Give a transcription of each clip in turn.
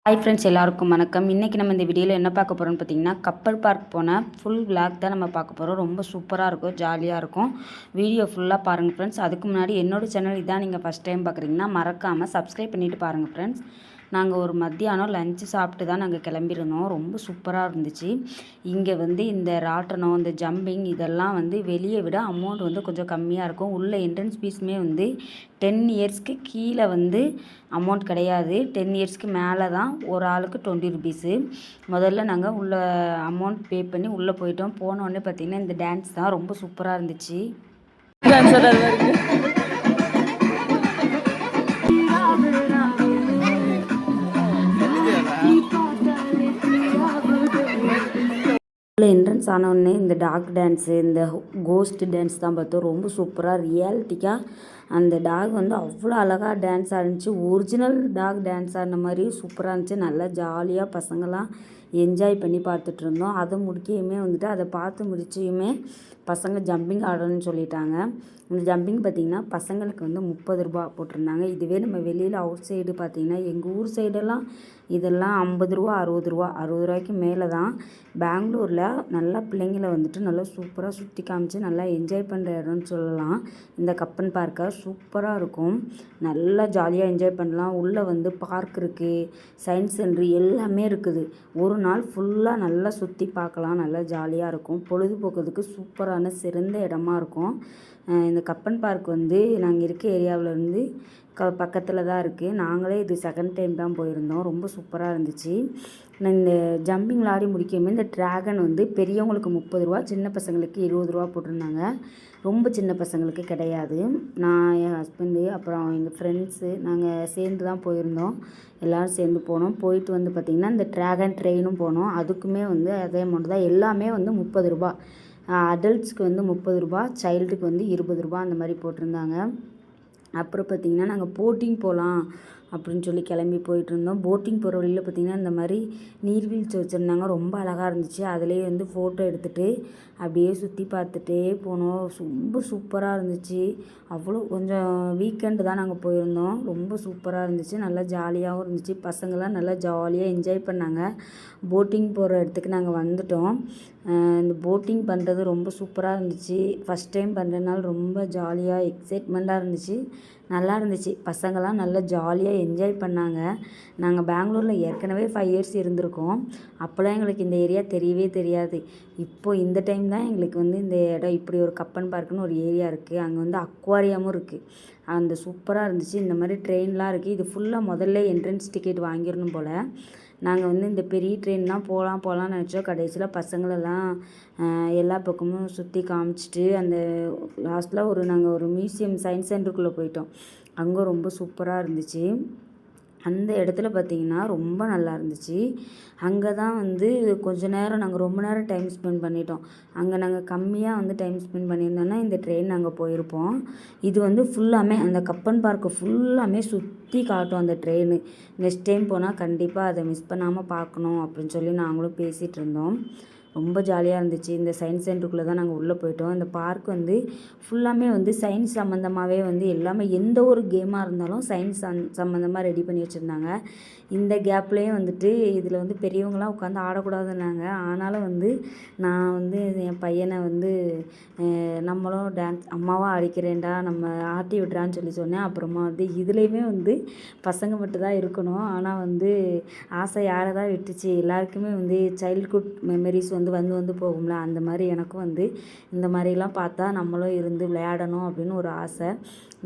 Hi friends, எல்லாருக்கும் வணக்கம். இன்றைக்கி நம்ம இந்த வீடியோவில் என்ன பார்க்க போகிறோம்னு பார்த்தீங்கன்னா, கப்பல் பார்க் போன ஃபுல் விளாக் தான் நம்ம பார்க்க போகிறோம். ரொம்ப சூப்பராக இருக்கும், ஜாலியாக இருக்கும். வீடியோ ஃபுல்லாக பாருங்கள் ஃப்ரெண்ட்ஸ். அதுக்கு முன்னாடி என்னோடய சேனல் இதான் நீங்கள் ஃபஸ்ட் டைம் பார்க்குறீங்கன்னா மறக்காமல் சப்ஸ்கிரைப் பண்ணிவிட்டு பாருங்கள் ஃப்ரெண்ட்ஸ். நாங்கள் ஒரு மத்தியானம் லஞ்சு சாப்பிட்டு தான் நாங்கள் கிளம்பியிருந்தோம். ரொம்ப சூப்பராக இருந்துச்சு. இங்கே இந்த ராட்டனம், இந்த ஜம்பிங் இதெல்லாம் வெளியே விட அமௌண்ட் கொஞ்சம் கம்மியாக இருக்கும். உள்ள என்ட்ரன்ஸ் ஃபீஸுமே 10 இயர்ஸ்க்கு கீழே அமௌண்ட் கிடையாது. 10 இயர்ஸ்க்கு மேலே தான் ஒரு ஆளுக்கு 20 ருபீஸு. முதல்ல நாங்கள் உள்ள அமௌண்ட் பே பண்ணி உள்ளே போயிட்டோம். போனோடனே பார்த்திங்கன்னா இந்த டான்ஸ் தான் ரொம்ப சூப்பராக இருந்துச்சு. உள்ள என்ட்ரன்ஸ் ஆனவுடனே இந்த டாக் டான்ஸு, இந்த கோஸ்ட் டான்ஸ் தான் பார்த்தோம். ரொம்ப சூப்பராக ரியாலிட்டிக்காக அந்த டாக் அவ்வளோ அழகாக டான்ஸ் ஆடிச்சு. ஒரிஜினல் டாக் டான்ஸ் ஆடின மாதிரி சூப்பராக இருந்துச்சு. நல்லா ஜாலியாக பசங்களாம் என்ஜாய் பண்ணி பார்த்துட்ருந்தோம். அதை முடிக்கையுமே அதை பார்த்து முடிச்சியுமே பசங்க ஜம்பிங் ஆடணும்னு சொல்லிட்டாங்க. இந்த ஜம்பிங் பார்த்திங்கன்னா பசங்களுக்கு 30 ரூபா போட்டிருந்தாங்க. இதுவே நம்ம வெளியில் அவுட் சைடு பார்த்திங்கன்னா எங்கள் ஊர் சைடெல்லாம் இதெல்லாம் 50 ரூபா, 60 ரூபா, 60 ரூபாய்க்கு மேலே தான். பெங்களூரில் நல்லா பிள்ளைங்களை நல்லா சூப்பராக சுற்றி காமிச்சு நல்லா என்ஜாய் பண்ணுற இடம்னு சொல்லலாம். இந்த கப்பன் பார்க்கை சூப்பராக இருக்கும். நல்லா ஜாலியாக என்ஜாய் பண்ணலாம். உள்ளே பார்க் இருக்குது, சயின்ஸ் சென்ட்ரு எல்லாமே இருக்குது. ஒரு நாள் ஃபுல்லாக நல்லா சுற்றி பார்க்கலாம். நல்லா ஜாலியாக இருக்கும். பொழுதுபோக்குறதுக்கு சூப்பரான சிறந்த இடமா இருக்கும். இந்த கப்பன் பார்க் நாங்கள் இருக்க ஏரியாவிலேருந்து பக்கத்தில் தான் இருக்குது. நாங்களே இது செகண்ட் டைம் தான் போயிருந்தோம். ரொம்ப சூப்பராக இருந்துச்சு. இந்த ஜம்பிங் விளாடி முடிக்குமே இந்த ட்ராகன் பெரியவங்களுக்கு 30 ரூபா, சின்ன பசங்களுக்கு 20 ரூபா போட்டிருந்தாங்க. ரொம்ப சின்ன பசங்களுக்கு கிடையாது. நான், என் ஹஸ்பண்டு, அப்புறம் எங்கள் ஃப்ரெண்ட்ஸு நாங்கள் சேர்ந்து தான் போயிருந்தோம். எல்லோரும் சேர்ந்து போனோம். போயிட்டு பார்த்திங்கன்னா இந்த ட்ராகன் ட்ரெயினும் போனோம். அதுக்குமே அதே அமௌண்ட் தான். எல்லாமே 30 ரூபா. அடல்ட்ஸ்க்கு 30 ரூபா, சைல்டுக்கு 20 ரூபா அந்த மாதிரி போட்டிருந்தாங்க. அப்புறம் பார்த்திங்கன்னா நாங்கள் போட்டிங் போகலாம் அப்படின்னு சொல்லி கிளம்பி போயிட்டுருந்தோம். போட்டிங் போகிற வழியில் பார்த்திங்கன்னா இந்த மாதிரி நீர்வீழ்ச்சி வச்சுருந்தாங்க. ரொம்ப அழகாக இருந்துச்சு. அதிலே ஃபோட்டோ எடுத்துகிட்டு அப்படியே சுற்றி பார்த்துட்டே போனோம். ரொம்ப சூப்பராக இருந்துச்சு. அவ்வளோ கொஞ்சம் வீக்கெண்டு தான் நாங்கள் போயிருந்தோம். ரொம்ப சூப்பராக இருந்துச்சு. நல்லா ஜாலியாகவும் இருந்துச்சு. பசங்களாம் நல்லா ஜாலியாக என்ஜாய் பண்ணாங்க. போட்டிங் போகிற இடத்துக்கு நாங்கள் வந்துட்டோம். இந்த போட்டிங் பண்ணுறது ரொம்ப சூப்பராக இருந்துச்சு. ஃபஸ்ட் டைம் பண்ணுறதுனால ரொம்ப ஜாலியாக எக்ஸைட்மெண்ட்டாக இருந்துச்சு. நல்லா இருந்துச்சு. பசங்களாம் நல்லா ஜாலியாக என்ஜாய் பண்ணாங்க. நாங்கள் பெங்களூரில் ஏற்கனவே 5 இயர்ஸ் இருந்திருக்கோம். அப்போலாம் எங்களுக்கு இந்த ஏரியா தெரியவே தெரியாது. இப்போது இந்த டைம் தான் எங்களுக்கு இந்த இடம் இப்படி ஒரு கப்பன் பார்க்குன்னு ஒரு ஏரியா இருக்குது. அங்கே அக்வாரியமும் இருக்குது. அந்த சூப்பராக இருந்துச்சு. இந்த மாதிரி ட்ரெயின்லாம் இருக்குது. இது ஃபுல்லாக முதல்ல என்ட்ரன்ஸ் டிக்கெட் வாங்கிடணும் போல். நாங்கள் இந்த பெரிய ட்ரெயின் தான் போகலான்னு நினச்சோம். கடைசியில் பசங்களெல்லாம் எல்லா பக்கமும் சுற்றி காமிச்சிட்டு அந்த லாஸ்ட்டில் நாங்கள் ஒரு மியூசியம் சயின்ஸ் சென்டருக்குள்ளே போயிட்டோம். அங்கே ரொம்ப சூப்பராக இருந்துச்சு. அந்த இடத்துல பார்த்திங்கன்னா ரொம்ப நல்லா இருந்துச்சு. அங்கே தான் கொஞ்ச நேரம் நாங்கள் ரொம்ப நேரம் டைம் ஸ்பெண்ட் பண்ணிட்டோம். அங்கே நாங்கள் கம்மியாக டைம் ஸ்பெண்ட் பண்ணியிருந்தோன்னா இந்த ட்ரெயின் நாங்கள் போயிருப்போம். இது ஃபுல்லாமே அந்த கப்பன் பார்க்கை ஃபுல்லாமே சுற்றி காட்டும் அந்த ட்ரெயின். நெக்ஸ்ட் டைம் போனால் கண்டிப்பாக அதை மிஸ் பண்ணாமல் பார்க்கணும் அப்படின்னு சொல்லி நாங்களும் பேசிகிட்டு இருந்தோம். ரொம்ப ஜாலியாக இருந்துச்சு. இந்த சயின்ஸ் சென்டருக்குள்ளே தான் நாங்கள் உள்ளே போயிட்டோம். இந்த பார்க் ஃபுல்லாமே சயின்ஸ் சம்மந்தமாகவே எல்லாமே எந்த ஒரு கேமாக இருந்தாலும் சயின்ஸ் சம்மந்தமாக ரெடி பண்ணி வச்சுருந்தாங்க. இந்த கேப்லேயும் இதில் பெரியவங்களாம் உட்காந்து ஆடக்கூடாதுன்னாங்க. ஆனாலும் நான் என் பையனை நம்மளும் டான்ஸ் அம்மாவாக ஆடிக்கிறேன்டா, நம்ம ஆட்டி விட்றான்னு சொல்லி சொன்னேன். அப்புறமா இதுலேயுமே பசங்க மட்டும் தான் இருக்கணும். ஆனால் ஆசை யாரை தான் விட்டுச்சு. எல்லாருக்குமே சைல்ட்ஹுட் மெமரிஸ் வந்து போகும்ல. அந்த மாதிரி எனக்கும் இந்த மாதிரிலாம் பார்த்தா நம்மளும் இருந்து விளையாடணும் அப்படின்னு ஒரு ஆசை.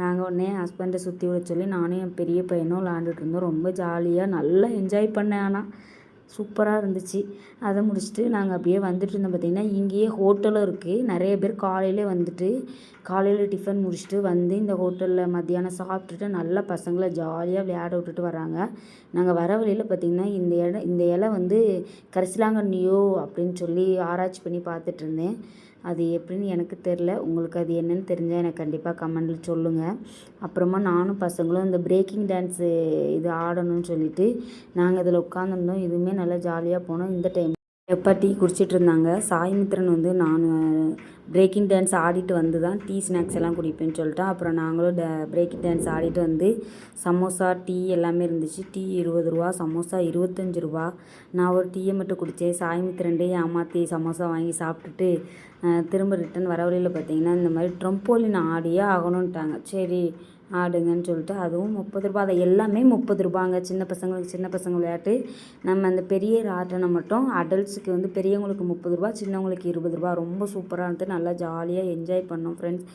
நாங்கள் உடனே ஹஸ்பண்டை சுற்றி விட சொல்லி நானும் என் பெரிய பையனும் விளாண்டுட்டு இருந்தோம். ரொம்ப ஜாலியாக நல்லா என்ஜாய் பண்ணேன். ஆனால் சூப்பராக இருந்துச்சு. அதை முடிச்சுட்டு நாங்கள் அப்படியே வந்துட்டு இருந்தோம். பார்த்திங்கன்னா இங்கேயே ஹோட்டலும் இருக்குது. நிறைய பேர் காலையில் டிஃபன் முடிச்சுட்டு இந்த ஹோட்டலில் மத்தியானம் சாப்பிட்டுட்டு நல்லா பசங்களை ஜாலியாக விளையாட விட்டுட்டு வராங்க. நாங்கள் வர வழியில் பார்த்திங்கன்னா இந்த இலை கரிசலாங்கண்ணியோ அப்படின்னு சொல்லி ஆராய்ச்சி பண்ணி பார்த்துட்டு இருந்தேன். அது எப்படின்னு எனக்கு தெரில. உங்களுக்கு அது என்னென்னு தெரிஞ்சால் எனக்கு கண்டிப்பாக கமெண்டில் சொல்லுங்கள். அப்புறமா நானும் பசங்களும் இந்த பிரேக்கிங் டான்ஸு இது ஆடணும்னு சொல்லிவிட்டு நாங்கள் இதில் உட்காந்துருந்தோம். இதுவுமே நல்லா ஜாலியாக போனோம். இந்த டைம் எப்போ டீ குடிச்சிட்டு இருந்தாங்க. சாய்மித்ரன் வந்து நான் பிரேக்கிங் டான்ஸ் ஆடிட்டு வந்து தான் டீ ஸ்நாக்ஸ் எல்லாம் குடிப்பேன்னு சொல்லிட்டேன். அப்புறம் நாங்களும் பிரேக்கிங் டான்ஸ் ஆடிட்டு வந்து சமோசா டீ எல்லாமே இருந்துச்சு. டீ 20 ரூபா, சமோசா 25 ரூபா. நான் ஒரு டீயை மட்டும் குடித்தேன். சாய்மித்ரன்டே ஏமாற்றி சமோசா வாங்கி சாப்பிட்டுட்டு திரும்ப ரிட்டன் வர வழியில் பார்த்தீங்கன்னா இந்த மாதிரி ட்ரம்போலின் ஆடியே ஆகணுன்ட்டாங்க. சரி ஆடுங்கன்னு சொல்லிட்டு அதுவும் 30 ரூபா. அதை எல்லாமே 30 ரூபாங்க. சின்ன பசங்களுக்கு சின்ன பசங்க விளையாட்டு. நம்ம அந்த பெரிய ராட்டினம் மட்டும் அடல்ட்ஸுக்கு வந்து பெரியவங்களுக்கு 30 ரூபா, சின்னவங்களுக்கு 20 ரூபா. ரொம்ப சூப்பராக இருந்தது. நல்லா ஜாலியாக என்ஜாய் பண்ணோம் ஃப்ரெண்ட்ஸ்.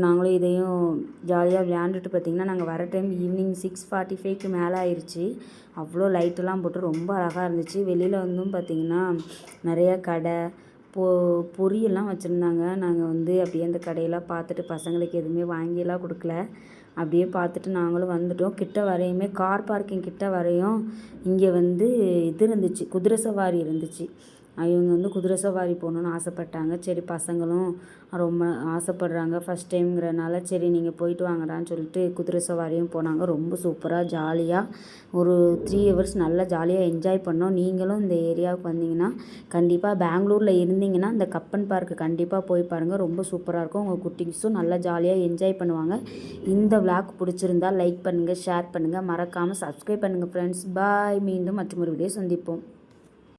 நாங்களும் இதையும் ஜாலியாக விளையாண்டுட்டு பார்த்திங்கன்னா நாங்கள் வர டைம் ஈவினிங் 6:45க்கு மேலே ஆயிடுச்சு. அவ்வளோ லைட்டெல்லாம் போட்டு ரொம்ப அழகாக இருந்துச்சு. வெளியில் வந்தும் பார்த்திங்கன்னா நிறையா கடை பொரியெல்லாம் வச்சுருந்தாங்க. நாங்கள் வந்து அப்படியே அந்த கடையெல்லாம் பார்த்துட்டு பசங்களுக்கு எதுவுமே வாங்கியெல்லாம் கொடுக்கல. அப்படியே பார்த்துட்டு நாங்களும் வந்துட்டோம். கிட்ட வரையுமே கார் பார்க்கிங் கிட்ட வரையும் இங்கே வந்து இது இருந்துச்சு, குதிரை சவாரி இருந்துச்சு. இவங்க வந்து குதிரை சவாரி போகணுன்னு ஆசைப்பட்டாங்க. சரி பசங்களும் ரொம்ப ஆசைப்படுறாங்க ஃபஸ்ட் டைம்ங்கிறனால சரி நீங்கள் போயிட்டு வாங்கடான்னு சொல்லிட்டு குதிரை சவாரியும் போனாங்க. ரொம்ப சூப்பராக ஜாலியாக ஒரு 3 ஹவர்ஸ் நல்லா ஜாலியாக என்ஜாய் பண்ணோம். நீங்களும் இந்த ஏரியாவுக்கு வந்தீங்கன்னா கண்டிப்பாக பெங்களூரில் இருந்தீங்கன்னா இந்த கப்பன் பார்க்கு கண்டிப்பாக போய் பாருங்கள். ரொம்ப சூப்பராக இருக்கும். உங்கள் குட்டீஸும் நல்லா ஜாலியாக என்ஜாய் பண்ணுவாங்க. இந்த விளாக் பிடிச்சிருந்தா லைக் பண்ணுங்கள், ஷேர் பண்ணுங்கள், மறக்காமல் சப்ஸ்கிரைப் பண்ணுங்கள் ஃப்ரெண்ட்ஸ். பாய். மீண்டும் மற்றொரு வீடியோ சந்திப்போம்.